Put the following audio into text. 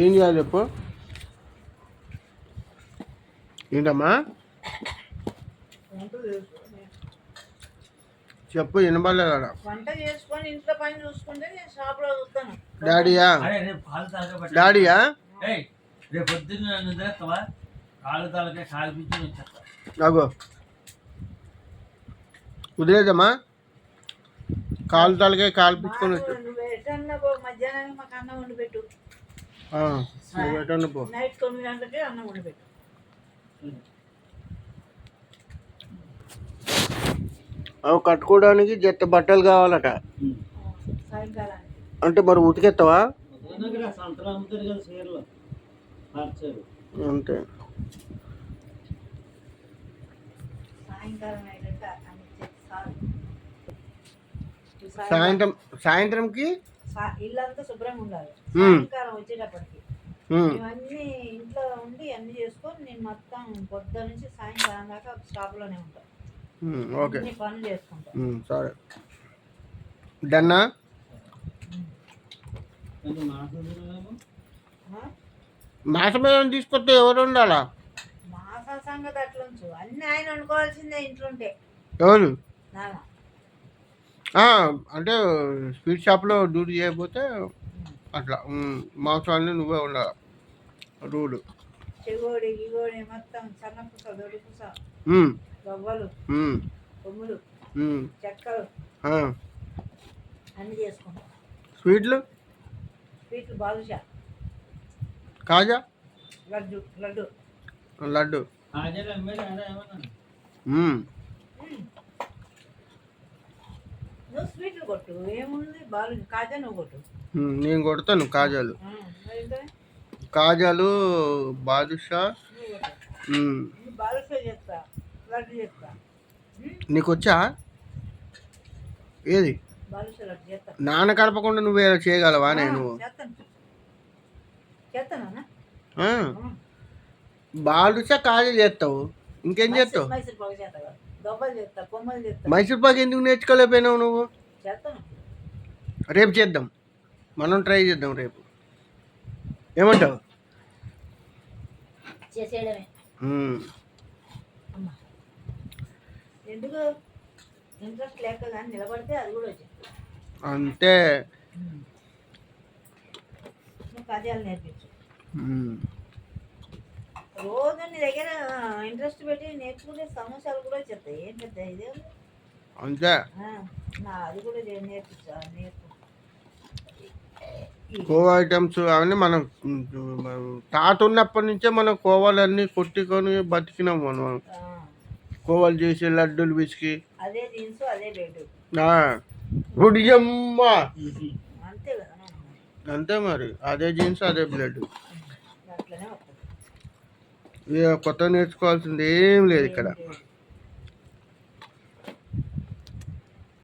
ఏం చేయాలి చెప్పు. ఏంటమ్మా చెప్పు, వినబడలేదా? వంట చేసుకొని ఇంట్లో పని చూసుకుంటే నేను షాప్లో చూస్తాను. డాడీయా డాడీయా రేపు పొద్దున్న నన్ను తెస్తావా? కాలు తలకే కాల్పించి వచ్చేస్తా. అగో కుదిరేదమ్మా, కాలు తలకే కాల్పించుకొని వచ్చా. నువ్వు ఎటన్నా పో, మధ్యాహ్నానికి మాకు అన్నం వండి పెట్టు. ఎటన్నా పో, నైట్ 9 గంటలకి అన్నం వండి పెట్టు. అవి కట్టుకోవడానికి జత బట్టలు కావాలట. సాయంకాలానికి అంటే మరి ఉతికెత్తావా? సంతలో అమ్ముతారు కదా చీరలు, అంతే. సాయంకాలం అయ్యాక సాయంత్రంకి ఇల్లంతా శుభ్రంగా ఉండాలి. సాయంకాలం వచ్చేటప్పటికి ఇవన్నీ ఇంట్లో ఉండి అన్ని చేసుకొని నేను మొత్తం పొద్దు నుంచి సాయంకాలం దాకా షాప్లోనే ఉంటాను. ఓకే, పనులు చేసుకుంటాను. సరే డన్నా. మాసం తీసుకొస్తే ఎవరు ఉండాలా? మాసా సంగతి అట్లుంచు, అన్ని ఆయన వండుకోవాల్సిందే ఇంట్లో ఉంటే. ఎవరు? అంటే స్వీట్ షాప్లో డ్యూటీ చేయకపోతే అట్లా మాంసాన్ని నువ్వే ఉండాలి. రూలు చెగోడి గిగోడి మొత్తం సన్నపుస దొడిపుస గవ్వలు కొమ్ములు చెక్కలు అన్ని చేసుకుంటాం. స్వీట్లు బాదుషా, కాజా, లడ్డు లడ్డు లడ్డు. నువ్వు స్వీట్లు కొట్టు, ఏముంది కాజా నువ్వు కొట్టు. నేను కొడతాను కాజాలు, కాజాలు బాదుషా. బాదుషా చేస్తా, లడ్డు చేస్తా. నీకు వచ్చా? ఏది బాదుషా లడ్డు చేస్తా. నాన్న కలపకుండా నువ్వే చేయగలవా? నేను చేస్తానా? బాదుషా కాజా చేస్తావు, ఇంకేం చేస్తావు? మైసూర్ పాకు చేస్తా, గవ్వలు చేస్తా, కొమ్మలు చేస్తా. మైసూర్ పాకు ఎందుకు నేర్చుకోలేకపోయినావు నువ్వు? చేస్తాను. రేపు చేద్దాం, మనం ట్రై చేద్దాం రేపు. ఏమంటావు? చేసేయడమే. ఎందుకు ఇంట్రెస్ట్ లేక కానీ నిలబడితే అది కూడా వచ్చింది. అంతే, కాజాలు నేర్పించు. రోజు నీ దగ్గర ఇంట్రెస్ట్ పెట్టి నేర్చుకుంటే సమోసాలు కూడా చెప్తాయి. ఏం పెద్ద ఇదే అంతే. అది కూడా నేర్పించా. కోవా ఐటమ్స్ అవన్నీ మనం తాత ఉన్నప్పటి నుంచే మనం కోవాలన్నీ కొట్టుకొని బతికినాం. మనం కోవాలు చేసి లడ్డూలు పిసికి అదే జీన్స్ అదే బెడ్ గుడియమ్మ అంతే కదా. అంతే మరి, అదే జీన్స్ అదే బ్లడ్. అట్లనే వస్తుంది. కొత్త నేర్చుకోవాల్సింది ఏం లేదు ఇక్కడ.